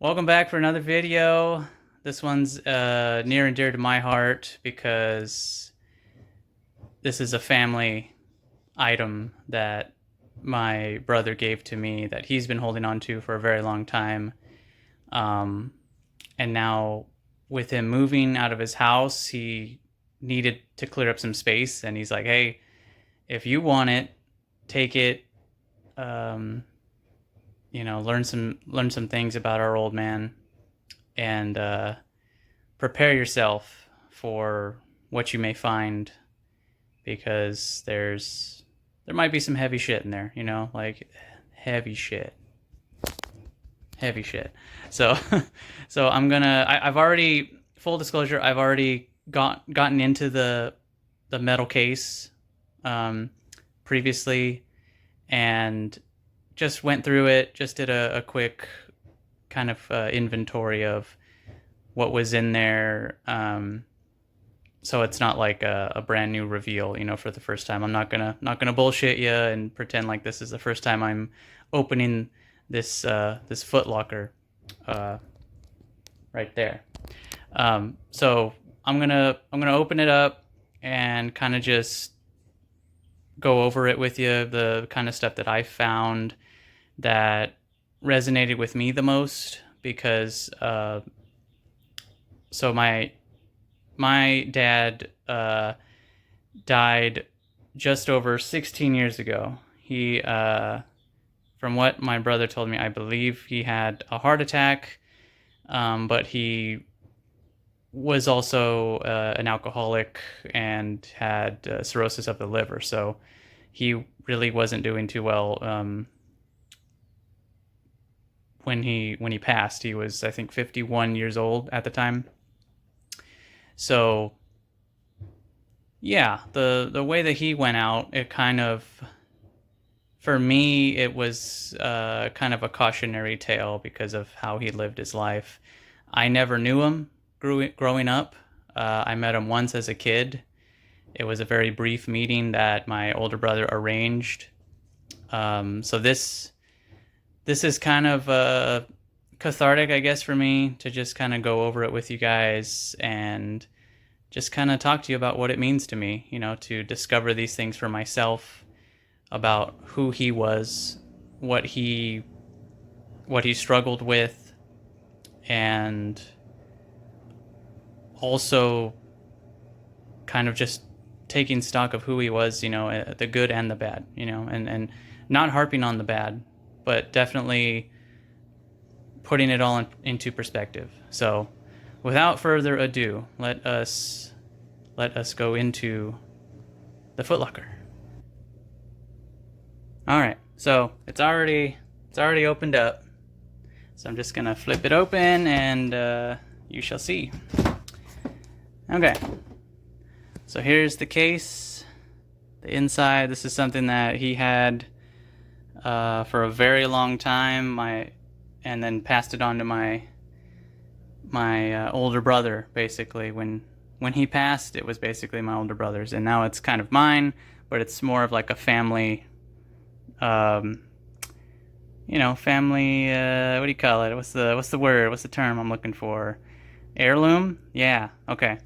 Welcome back for another video. This one's near and dear to my heart because this is a family item that my brother gave to me that he's been holding on to for a very long time. And now with him moving out of his house, he needed to clear up some space, and he's like, hey, if you want it, take it. Learn some things about our old man, and prepare yourself for what you may find, because there might be some heavy shit in there, like heavy shit. So so I've already, full disclosure, I've already gotten into the metal case previously, and just went through it, just did a quick kind of inventory of what was in there. So it's not like a brand new reveal, for the first time. I'm not gonna bullshit you and pretend like this is the first time I'm opening this Foot Locker right there. So I'm gonna open it up and kind of just go over it with you, the kind of stuff that I found that resonated with me the most, because so my dad died just over 16 years ago. He from what my brother told me, I believe he had a heart attack, but he was also an alcoholic and had cirrhosis of the liver, so he really wasn't doing too well. When he passed, he was, I think, 51 years old at the time. So yeah, the way that he went out, it kind of, for me, it was kind of a cautionary tale because of how he lived his life. I never knew him growing up. I met him once as a kid. It was a very brief meeting that my older brother arranged. So this is kind of cathartic, I guess, for me to just kind of go over it with you guys and just kind of talk to you about what it means to me, to discover these things for myself about who he was, what he struggled with, and also kind of just taking stock of who he was, the good and the bad, and not harping on the bad, but definitely putting it all into perspective. So without further ado, let us go into the Foot Locker. All right, so it's already opened up. So I'm just gonna flip it open, and you shall see. Okay, so here's the case, the inside. This is something that he had for a very long time, and then passed it on to my older brother. Basically, when he passed, it was basically my older brother's, and now it's kind of mine, but it's more of like a family, family. What do you call it? What's the word? What's the term I'm looking for? Heirloom? Yeah. Okay.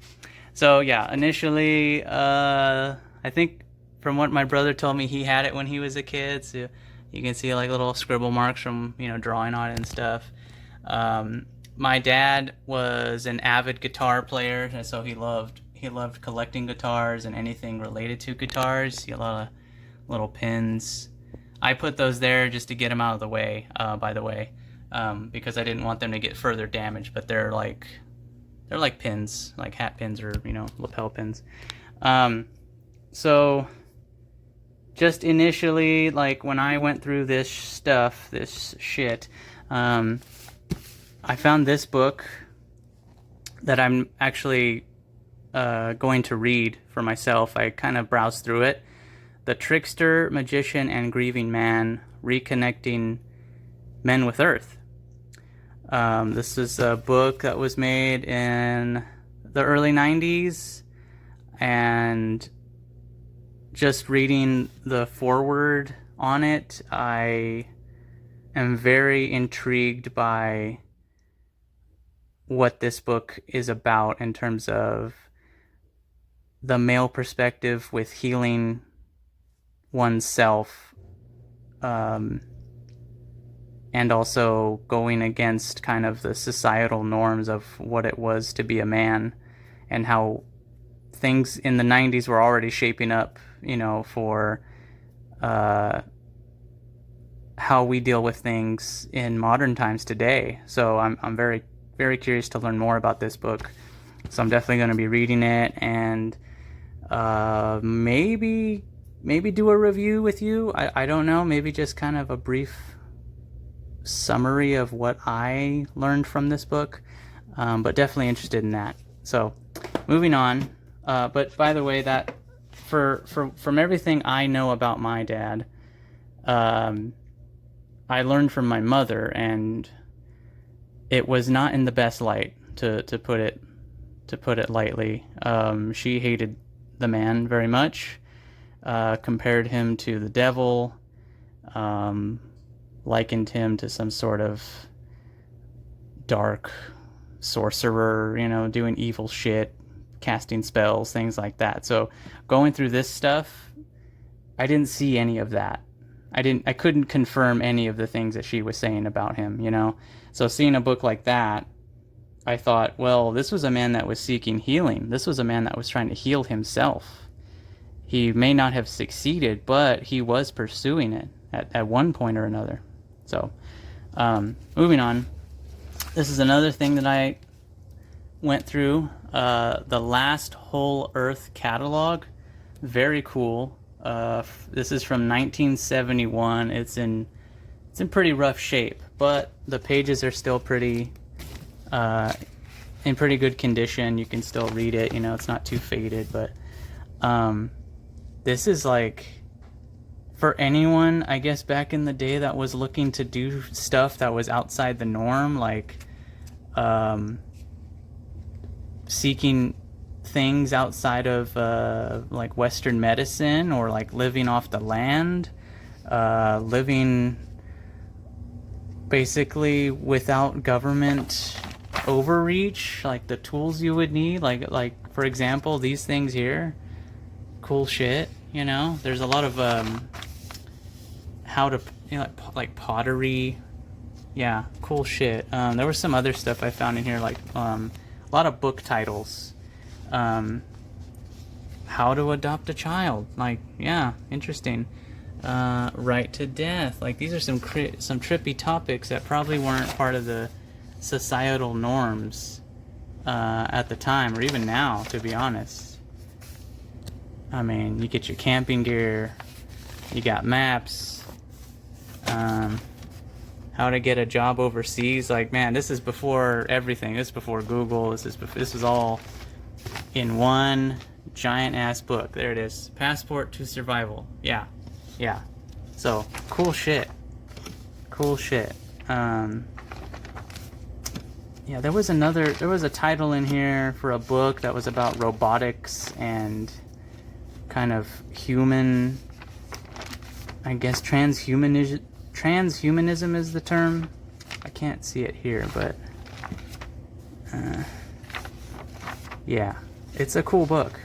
So yeah, initially, I think from what my brother told me, he had it when he was a kid. So you can see like little scribble marks from drawing on it and stuff. My dad was an avid guitar player, and so he loved collecting guitars and anything related to guitars. See a lot of little pins. I put those there just to get them out of the way, by the way, because I didn't want them to get further damaged. But they're like pins, like hat pins or lapel pins. So just initially, like when I went through this shit, I found this book that I'm actually going to read for myself. I kind of browsed through it. The Trickster, Magician, and Grieving Man, Reconnecting Men with Earth. This is a book that was made in the early 90s, and just reading the foreword on it, I am very intrigued by what this book is about in terms of the male perspective with healing oneself, and also going against kind of the societal norms of what it was to be a man, and how things in the 90s were already shaping up, for how we deal with things in modern times today. So I'm very, very curious to learn more about this book. So I'm definitely going to be reading it, and maybe do a review with you. I don't know. Maybe just kind of a brief summary of what I learned from this book. But definitely interested in that. So moving on. But by the way, that from everything I know about my dad, I learned from my mother, and it was not in the best light, to put it lightly. She hated the man very much, compared him to the devil, likened him to some sort of dark sorcerer, doing evil shit, casting spells, things like that. So going through this stuff, I didn't see any of that. I couldn't confirm any of the things that she was saying about him, So seeing a book like that, I thought, well, this was a man that was seeking healing. This was a man that was trying to heal himself. He may not have succeeded, but he was pursuing it at one point or another. So, moving on. This is another thing that I went through. The Last Whole Earth catalog. Very cool. This is from 1971. It's in pretty rough shape, but the pages are still pretty in pretty good condition. You can still read it. It's not too faded, but this is like, for anyone, I guess, back in the day that was looking to do stuff that was outside the norm, like seeking things outside of like Western medicine, or like living off the land, living basically without government overreach, like the tools you would need, like for example, these things here, cool shit. There's a lot of how to, like pottery, yeah, cool shit. There was some other stuff I found in here, like a lot of book titles. How to adopt a child, like, yeah, interesting. Right to death, like, these are some trippy topics that probably weren't part of the societal norms at the time, or even now, to be honest. I mean, you get your camping gear, you got maps, how to get a job overseas. Like, man, this is before everything. This is before Google. This is all in one giant ass book. There it is. Passport to Survival. Yeah. So cool shit. Yeah, there was a title in here for a book that was about robotics and kind of human, I guess transhumanism is the term. I can't see it here, but yeah, it's a cool book.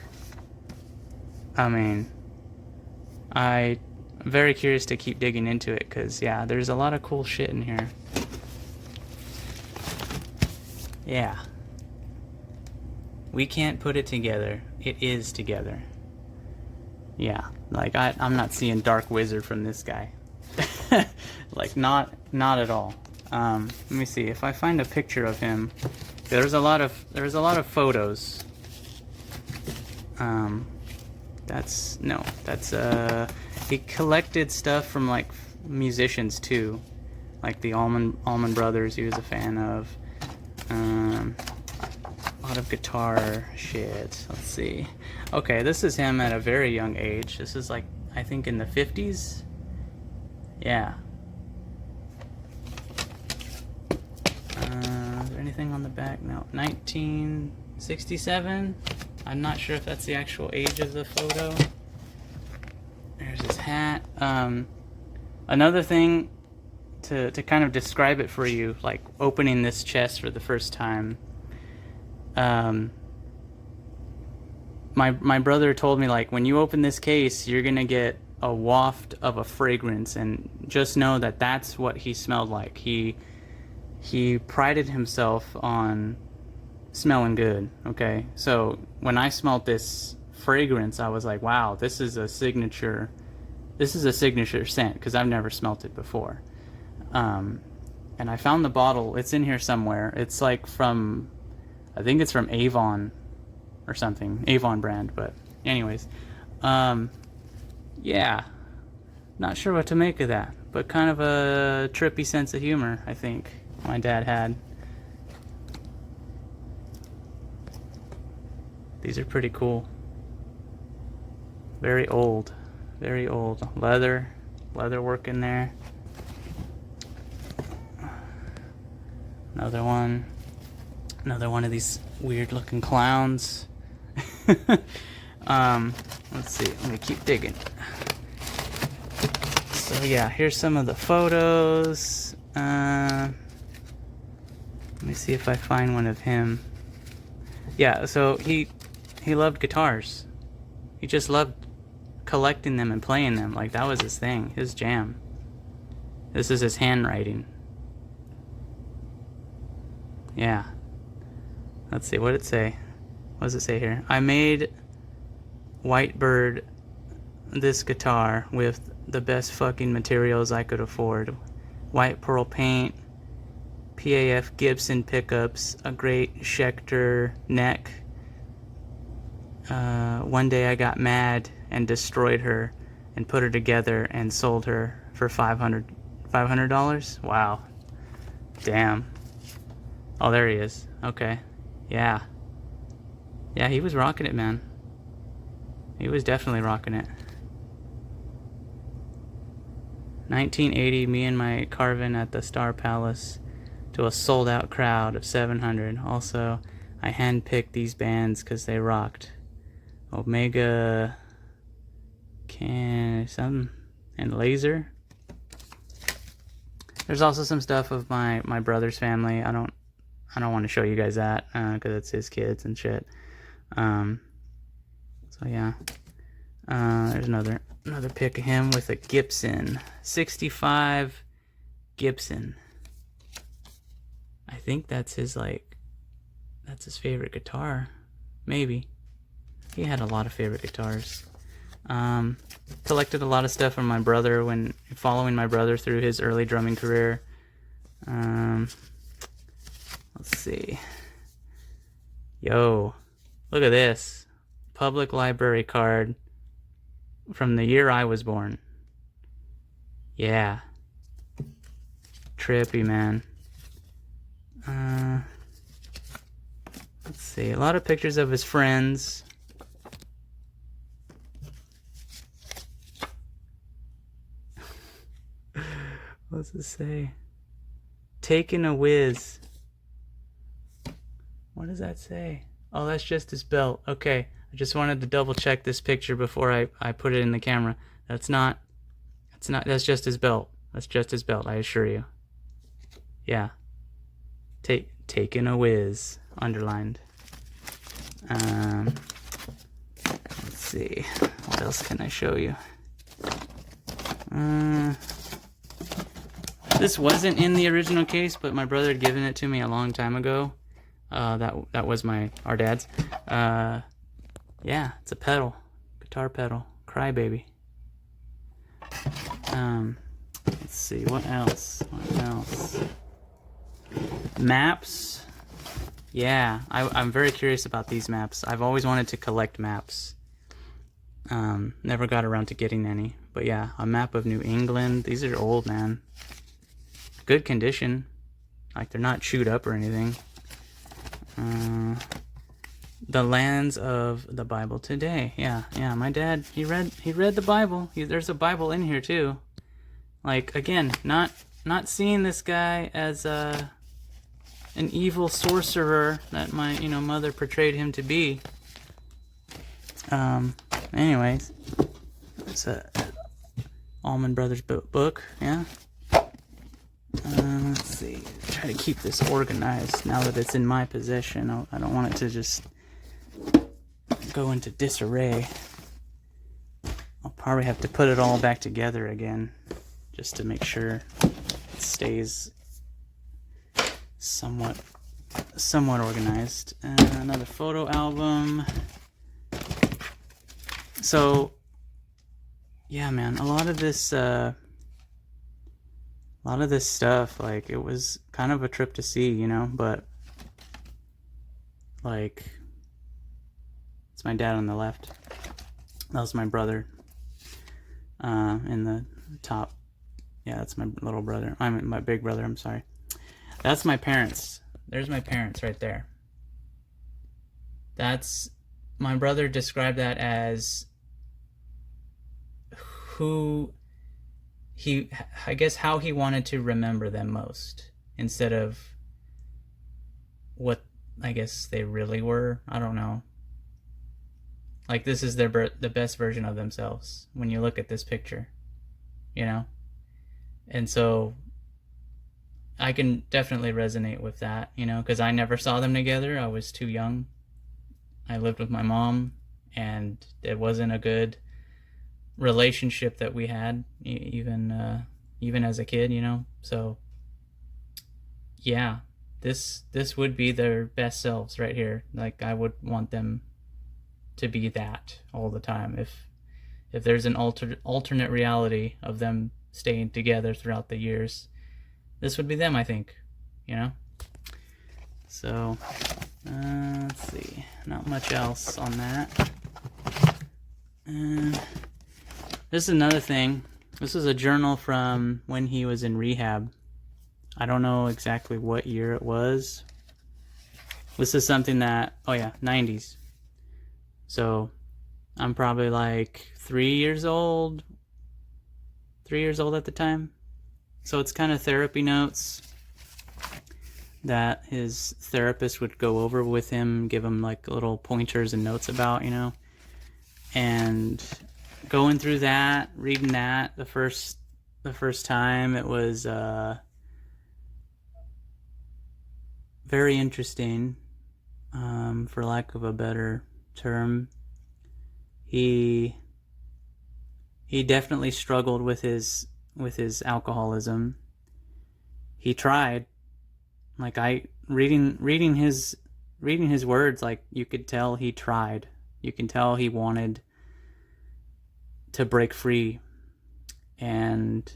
I mean, I'm very curious to keep digging into it, because yeah, there's a lot of cool shit in here. Yeah. We can't put it together. It is together. Yeah, like I'm not seeing Dark Wizard from this guy. Like, not at all. Let me see if I find a picture of him. There's a lot of photos. That's he collected stuff from like musicians too, like the Allman Brothers. He was a fan of. A lot of guitar shit. Let's see. Okay, this is him at a very young age. This is like, I think, in the 50s. Yeah. Is there anything on the back? No. 1967. I'm not sure if that's the actual age of the photo. There's his hat. Another thing to kind of describe it for you, like opening this chest for the first time. um, my brother told me, like, when you open this case, you're gonna get a waft of a fragrance, and just know that that's what he smelled like. He prided himself on smelling good. Okay, so when I smelled this fragrance, I was like, wow, this is a signature scent, because I've never smelt it before. And I found the bottle. It's in here somewhere. It's like from, I think it's from Avon or something, Avon brand. But anyways, yeah, not sure what to make of that, but kind of a trippy sense of humor, I think my dad had. These are pretty cool. Very old, very old. Leather work in there. Another one of these weird looking clowns. Let's see, let me keep digging. So yeah, here's some of the photos. Let me see if I find one of him. Yeah, so he loved guitars. He just loved collecting them and playing them. Like, that was his thing, his jam. This is his handwriting. Yeah. Let's see, what did it say? What does it say here? I made Whitebird this guitar with the best fucking materials I could afford. White pearl paint, PAF Gibson pickups, a great Schecter neck. One day I got mad and destroyed her and put her together and sold her for $500. Wow. Damn. Oh, there he is. Okay. Yeah. Yeah, he was rocking it, man. He was definitely rocking it. 1980, me and my Carvin at the Star Palace to a sold-out crowd of 700. Also, I handpicked these bands because they rocked. Omega, something, and Laser. There's also some stuff of my brother's family. I don't want to show you guys that because it's his kids and shit. So yeah, there's another pic of him with a Gibson 65 Gibson. I think that's his favorite guitar, maybe. He had a lot of favorite guitars. Collected a lot of stuff from my brother following my brother through his early drumming career. Let's see. Yo, look at this. Public library card from the year I was born. Yeah. Trippy, man. Let's see. A lot of pictures of his friends. What's it say? Taking a whiz. What does that say? Oh, that's just his belt. Okay. I just wanted to double check this picture before I put it in the camera. That's just his belt. That's just his belt, I assure you. Yeah. Taking a whiz. Underlined. Let's see. What else can I show you? This wasn't in the original case, but my brother had given it to me a long time ago. That was our dad's. Yeah, it's a pedal, guitar pedal, Crybaby. Let's see, what else? Maps. Yeah, I'm very curious about these maps. I've always wanted to collect maps. Never got around to getting any, but yeah, a map of New England. These are old, man. Good condition, like they're not chewed up or anything. The lands of the Bible today. Yeah, my dad, he read the Bible. There's a Bible in here too. Like, again, not seeing this guy as an evil sorcerer that my mother portrayed him to be. Anyways, it's a Allman Brothers book. Yeah. Let's see. try to keep this organized now that it's in my possession. I don't want it to just go into disarray. I'll probably have to put it all back together again just to make sure it stays somewhat organized. Another photo album. So yeah, man, a lot of this stuff, like, it was kind of a trip to see, you know, but like, it's my dad on the left. That was my brother in the top. Yeah, that's my little brother. My big brother, I'm sorry. That's my parents. There's my parents right there. That's, my brother described that as who he, I guess, how he wanted to remember them most, instead of what I guess they really were. I don't know. Like, this is the best version of themselves when you look at this picture, you know? And so I can definitely resonate with that, you know, because I never saw them together. I was too young. I lived with my mom, and it wasn't a good relationship that we had, even as a kid, you know. So yeah, this would be their best selves right here. Like, I would want them to be that all the time. If there's an alternate reality of them staying together throughout the years, this would be them, I think, you know. So let's see, not much else on that. This is another thing. This is a journal from when he was in rehab. I don't know exactly what year it was. This is something that, oh yeah, 90s. So I'm probably like 3 years old. 3 years old at the time. So it's kind of therapy notes that his therapist would go over with him, give him like little pointers and notes about, you know. And going through that, reading that the first time, it was very interesting, for lack of a better term. He definitely struggled with his alcoholism. He tried. Like, reading his words, like, you could tell he tried. You can tell he wanted to break free, and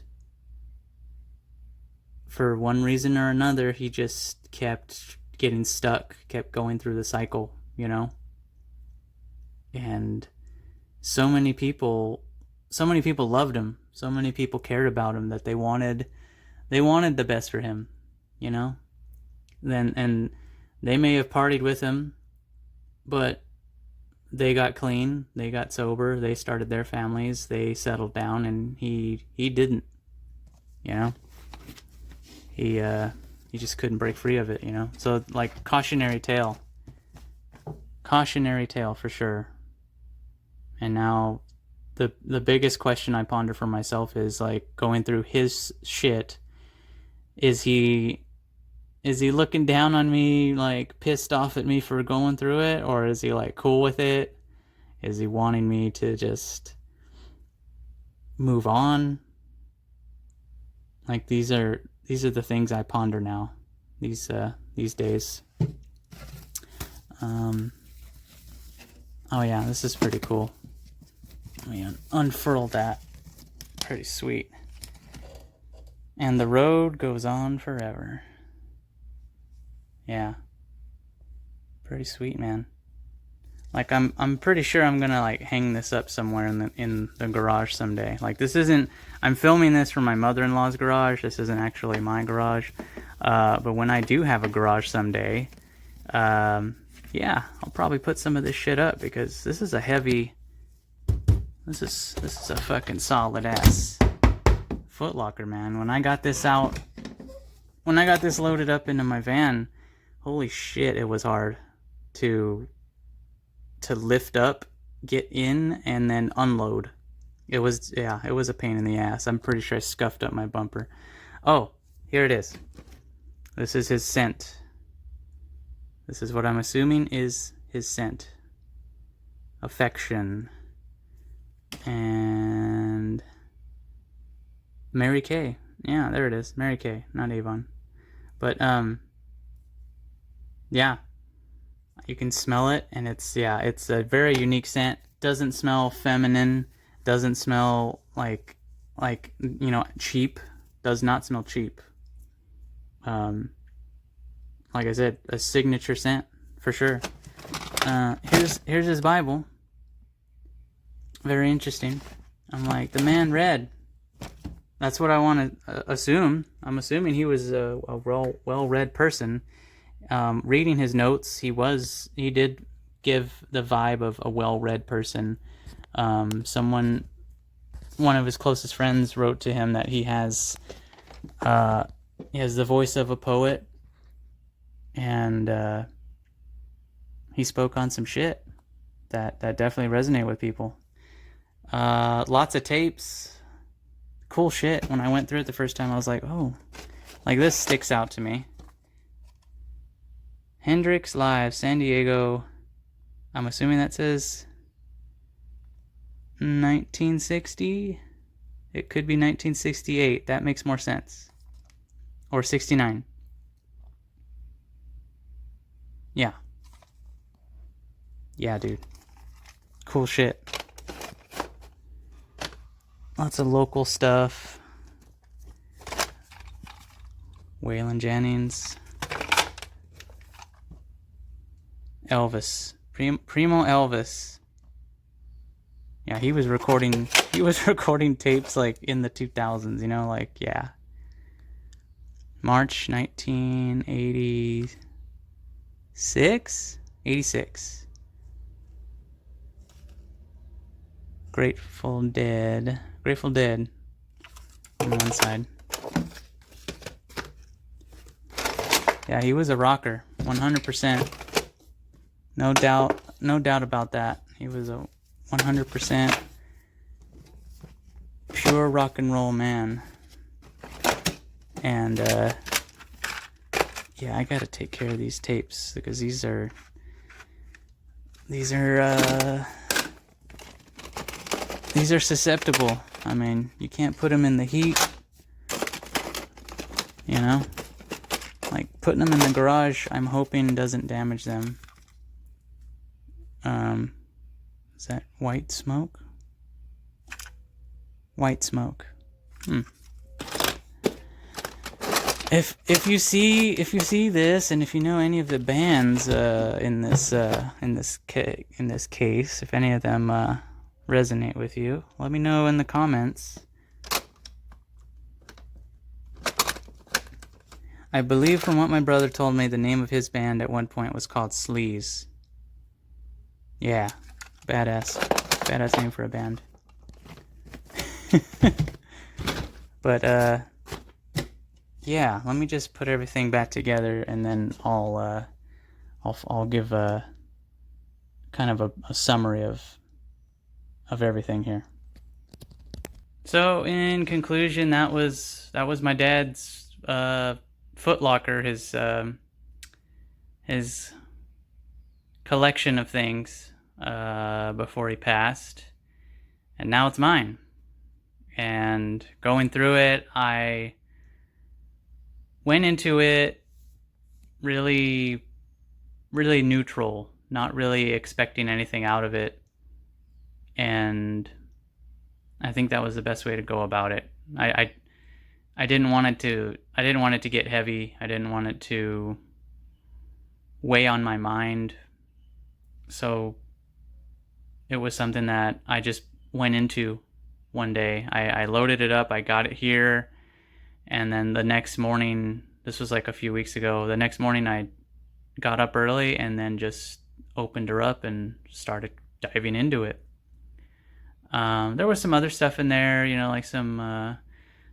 for one reason or another, he just kept getting stuck, kept going through the cycle, you know. And so many people loved him. So many people cared about him, that they wanted the best for him, you know. And they may have partied with him, but they got clean, they got sober, they started their families, they settled down, and he didn't, you know. He just couldn't break free of it, you know. So, like, cautionary tale for sure. And now the biggest question I ponder for myself is, like, going through his shit, is he looking down on me, like, pissed off at me for going through it, or is he, like, cool with it? Is he wanting me to just move on? Like, these are the things I ponder now, these days. Oh yeah, this is pretty cool. Let me unfurl that. Pretty sweet. And the road goes on forever. Yeah. Pretty sweet, man. Like, I'm pretty sure I'm gonna, like, hang this up somewhere in the garage someday. Like, this isn't, I'm filming this from my mother-in-law's garage. This isn't actually my garage. But when I do have a garage someday, yeah, I'll probably put some of this shit up, because this is a heavy, this is a fucking solid ass footlocker, man. When I got this loaded up into my van, holy shit, it was hard to lift up, get in, and then unload. It was a pain in the ass. I'm pretty sure I scuffed up my bumper. Oh, here it is. This is his scent. This is what I'm assuming is his scent. Affection. And Mary Kay. Yeah, there it is. Mary Kay, not Avon. But yeah. You can smell it, and it's a very unique scent. Doesn't smell feminine, doesn't smell like cheap. Does not smell cheap. Like I said, a signature scent for sure. Here's his Bible. Very interesting. I'm like, the man read. That's what I want to assume. I'm assuming he was a well-read person. Reading his notes, he did give the vibe of a well-read person. One of his closest friends wrote to him that he has the voice of a poet, and he spoke on some shit that definitely resonate with people. Lots of tapes, cool shit. When I went through it the first time, I was like, oh, like this sticks out to me. Hendrix Live, San Diego. I'm assuming that says 1960. It could be 1968. That makes more sense. Or 69. Yeah. Yeah, dude. Cool shit. Lots of local stuff. Waylon Jennings. Elvis. Primo Elvis. Yeah, he was recording tapes like in the 2000s, like, yeah. March 1986? 86. Grateful Dead on one side. Yeah, he was a rocker, 100%. No doubt about that. He was a 100% pure rock and roll man. And yeah, I gotta take care of these tapes because these are susceptible. I mean, you can't put them in the heat, like putting them in the garage, I'm hoping doesn't damage them. Is that white smoke? White smoke. If you see this, and if you know any of the bands in this case, if any of them resonate with you, let me know in the comments. I believe from what my brother told me, the name of his band at one point was called Sleaze. Yeah, badass name for a band. But yeah, let me just put everything back together, and then I'll give a kind of a summary of everything here. So in conclusion, that was my dad's Foot Locker, his collection of things before he passed, and now it's mine. And going through it, I went into it really, really neutral, not really expecting anything out of it, and I think that was the best way to go about it. I didn't want it to get heavy. I didn't want it to weigh on my mind. So it was something that I just went into one day. I loaded it up, I got it here, and then the next morning, this was like a few weeks ago, the next morning I got up early and then just opened her up and started diving into it. There was some other stuff in there, like some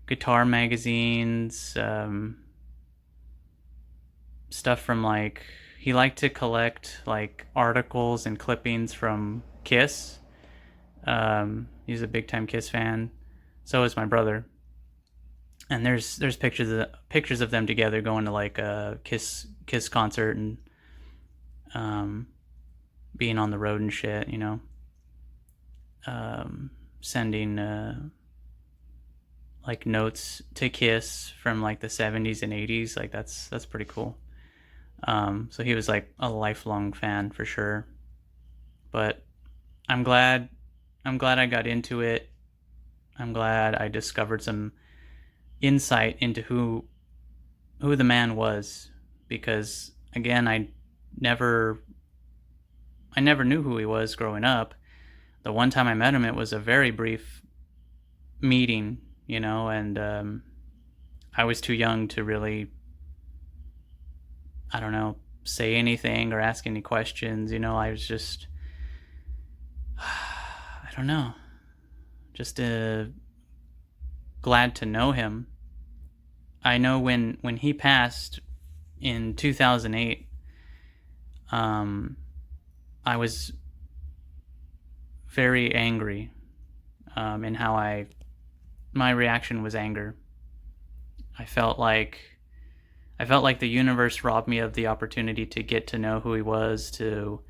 guitar magazines, stuff from like, he liked to collect like articles and clippings from Kiss. He's a big time Kiss fan. So is my brother. And there's pictures of them together going to like a Kiss concert and um, being on the road and shit, you know, sending like notes to Kiss from like the 70s and 80s. Like that's pretty cool. So he was like a lifelong fan for sure. But I'm glad I got into it. I'm glad I discovered some insight into who the man was, because again, never I never knew who he was growing up. The one time I met him, it was a very brief meeting, you know, and I was too young to really, I don't know, say anything or ask any questions. You know, I was just, I don't know, just glad to know him. I know when he passed in 2008, I was very angry, in how my reaction was anger. I felt like the universe robbed me of the opportunity to get to know who he was, to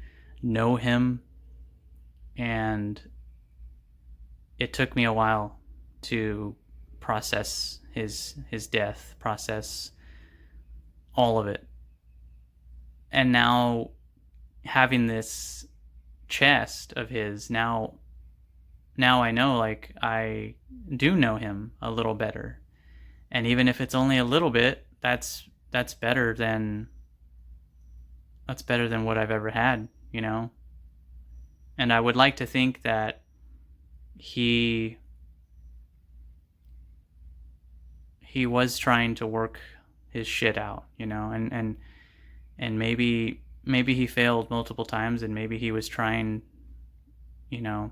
know him, and it took me a while to process his death, process all of it. And now, having this chest of his, now I know, like, I do know him a little better. And even if it's only a little bit, that's better than what I've ever had, you know? And I would like to think that he was trying to work his shit out, you know, and maybe he failed multiple times, and maybe he was trying, you know,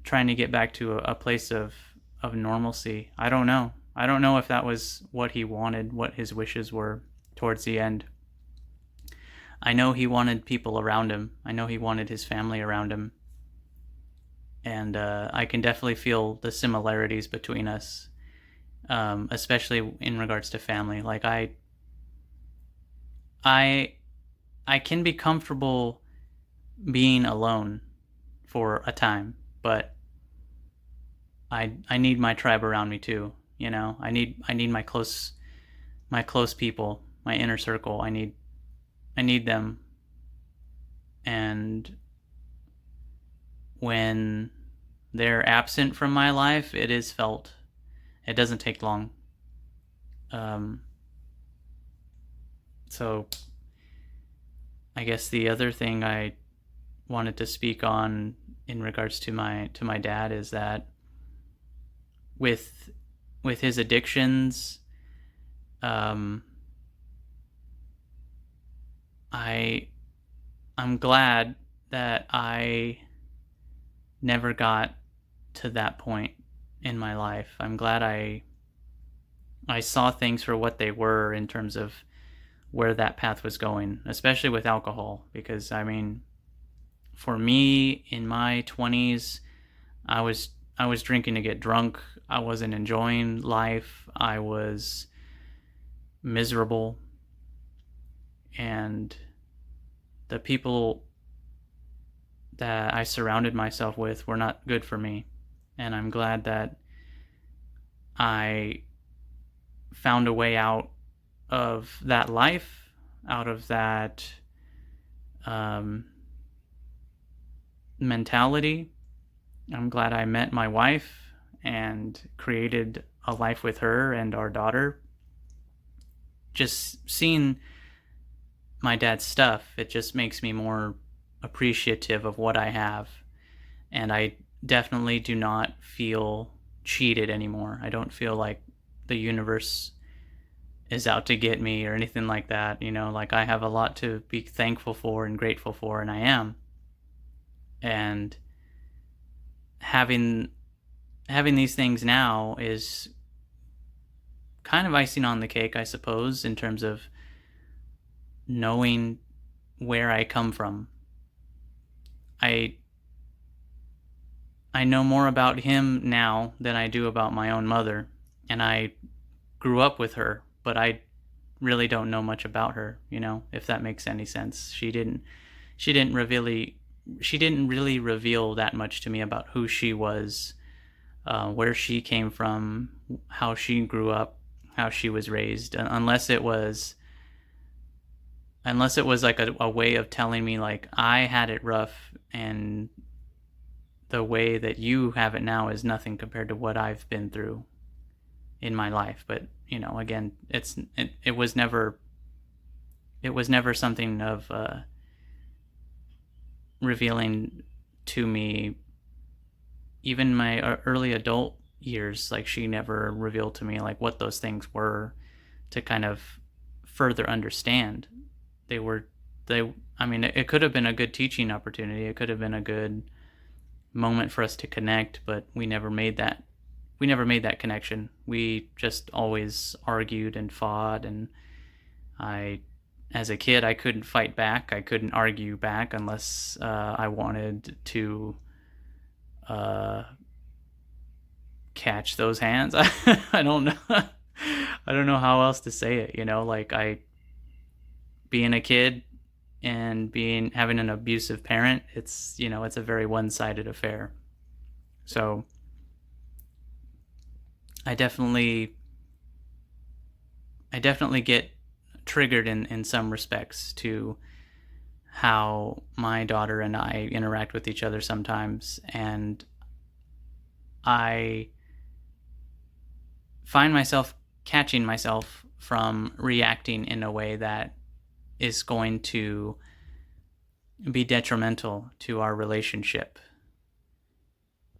trying to get back to a place of normalcy. I don't know. I don't know if that was what he wanted, what his wishes were towards the end. I know he wanted people around him. I know he wanted his family around him. And I can definitely feel the similarities between us, especially in regards to family. Like, I can be comfortable being alone for a time, but I need my tribe around me too. You know, I need my close people, my inner circle. I need them. And when they're absent from my life, it is felt. It doesn't take long. So I guess the other thing I wanted to speak on in regards to my dad is that with his addictions, I'm glad that I never got to that point in my life. I'm glad I saw things for what they were in terms of where that path was going, especially with alcohol. Because, I mean, for me, in my 20s, I was drinking to get drunk. I wasn't enjoying life. I was miserable. And the people that I surrounded myself with were not good for me. And I'm glad that I found a way out of that life, out of that mentality. I'm glad I met my wife and created a life with her and our daughter. Just seeing my dad's stuff, it just makes me more appreciative of what I have. And I definitely do not feel cheated anymore. I don't feel like the universe is out to get me or anything like that. You know, like, I have a lot to be thankful for and grateful for, and I am. And having these things now is kind of icing on the cake, I suppose, in terms of knowing where I come from. I I know more about him now than I do about my own mother, and I grew up with her, but I really don't know much about her, if that makes any sense. She didn't really reveal that much to me about who she was, where she came from, how she grew up, how she was raised, unless it was like a way of telling me like I had it rough and the way that you have it now is nothing compared to what I've been through in my life. But again, it was never something of revealing to me. Even my early adult years, like she never revealed to me like what those things were to kind of further understand. They were they I mean, it could have been a good teaching opportunity. It could have been a good moment for us to connect, but we never made that connection. We just always argued and fought, and I as a kid I couldn't fight back. I couldn't argue back unless I wanted to catch those hands. I don't know. I don't know how else to say it. Like I being a kid and having an abusive parent. It's a very one-sided affair. So I definitely get triggered in some respects to how my daughter and I interact with each other sometimes, and I find myself catching myself from reacting in a way that is going to be detrimental to our relationship.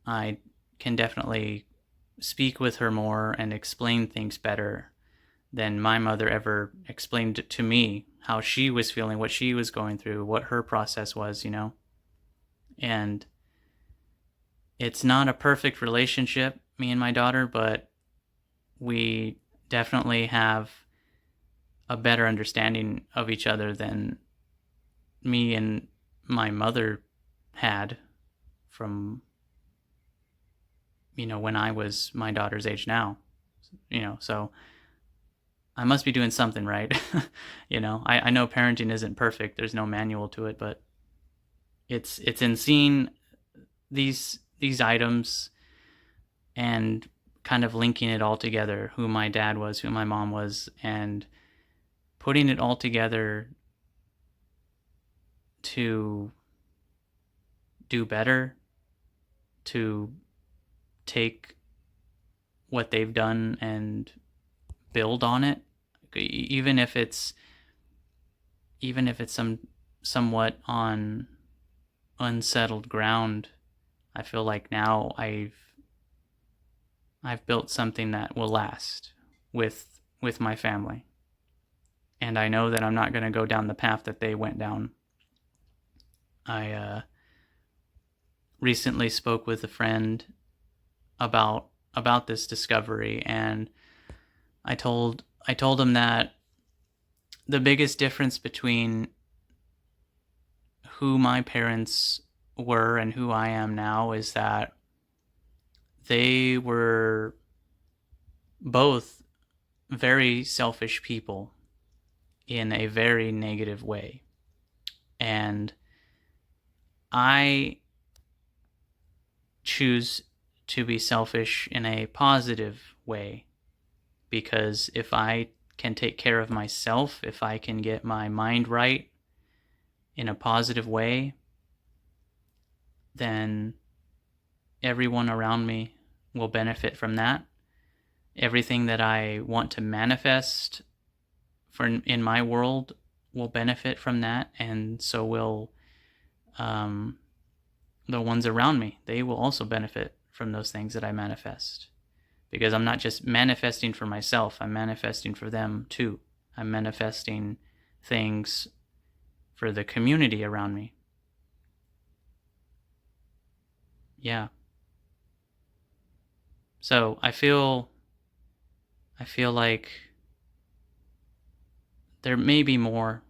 I can definitely speak with her more and explain things better than my mother ever explained to me how she was feeling, what she was going through, what her process was, And it's not a perfect relationship, me and my daughter, but we definitely have a better understanding of each other than me and my mother had from when I was my daughter's age now. So I must be doing something right. I know parenting isn't perfect. There's no manual to it, but it's in seeing these items and kind of linking it all together, who my dad was, who my mom was, and putting it all together to do better, to take what they've done and build on it, even if it's somewhat on unsettled ground. I feel like now I've built something that will last with my family, and I know that I'm not going to go down the path that they went down. I recently spoke with a friend about this discovery, and I told him that the biggest difference between who my parents were and who I am now is that they were both very selfish people in a very negative way. And I choose to be selfish in a positive way, because if I can take care of myself, if I can get my mind right in a positive way, then everyone around me will benefit from that. Everything that I want to manifest in my world will benefit from that, and so will the ones around me. They will also benefit from those things that I manifest, because I'm not just manifesting for myself, I'm manifesting for them too. I'm manifesting things for the community around me. Yeah. So I feel like there may be more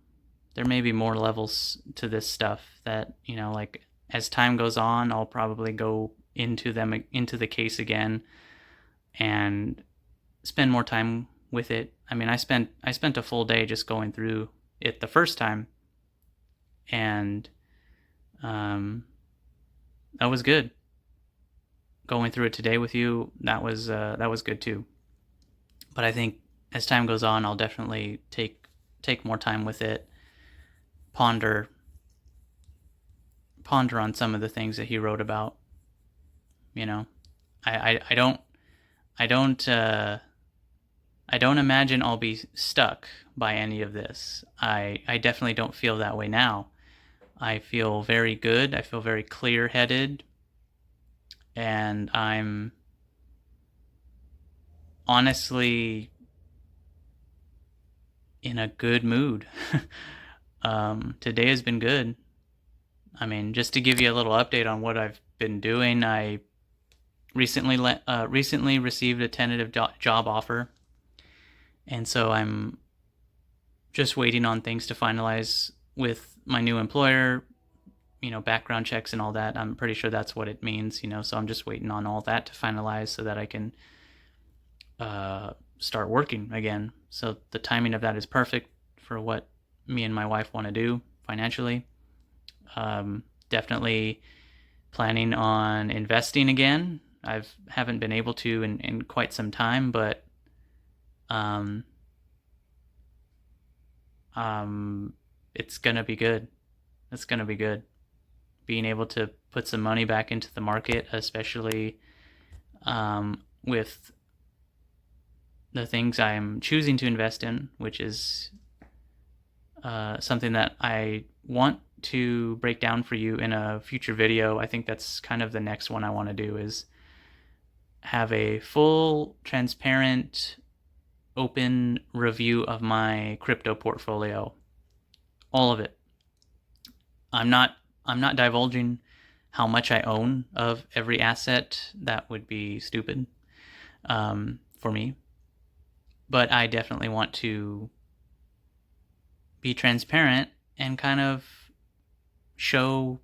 levels to this stuff that, like as time goes on, I'll probably go into the case again and spend more time with it. I mean, I spent a full day just going through it the first time, and that was good. Going through it today with you, that was good too. But I think as time goes on, I'll definitely take more time with it, ponder on some of the things that he wrote about. You know, I don't imagine I'll be stuck by any of this. I definitely don't feel that way now. I feel very good. I feel very clear-headed, and I'm honestly in a good mood. Today has been good. I mean, just to give you a little update on what I've been doing, I recently received a tentative job offer, and so I'm just waiting on things to finalize with my new employer, background checks and all that. I'm pretty sure that's what it means, so I'm just waiting on all that to finalize so that I can start working again. So the timing of that is perfect for what me and my wife want to do financially. Definitely planning on investing again. Haven't been able to in quite some time, but it's gonna be good. It's gonna be good. Being able to put some money back into the market, especially with the things I'm choosing to invest in, which is something that I want to break down for you in a future video. I think that's kind of the next one I want to do, is have a full, transparent, open review of my crypto portfolio. All of it. I'm not divulging how much I own of every asset. That would be stupid for me. But I definitely want to be transparent and kind of show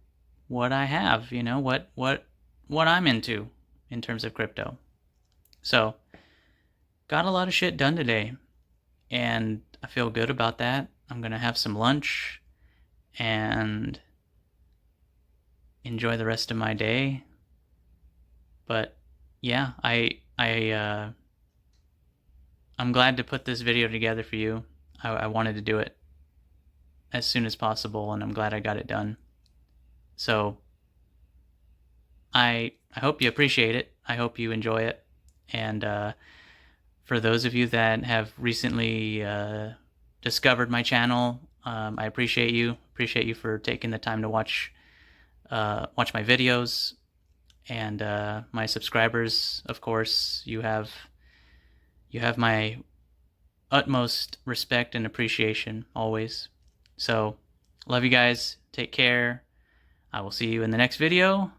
what I have, what I'm into in terms of crypto. So, got a lot of shit done today, and I feel good about that. I'm gonna have some lunch and enjoy the rest of my day. But yeah, I'm glad to put this video together for you. I wanted to do it as soon as possible, and I'm glad I got it done. So I hope you appreciate it. I hope you enjoy it. And for those of you that have recently discovered my channel, I appreciate you. Appreciate you for taking the time to watch my videos. And my subscribers, of course, you have my utmost respect and appreciation always. So, love you guys. Take care. I will see you in the next video.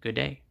Good day.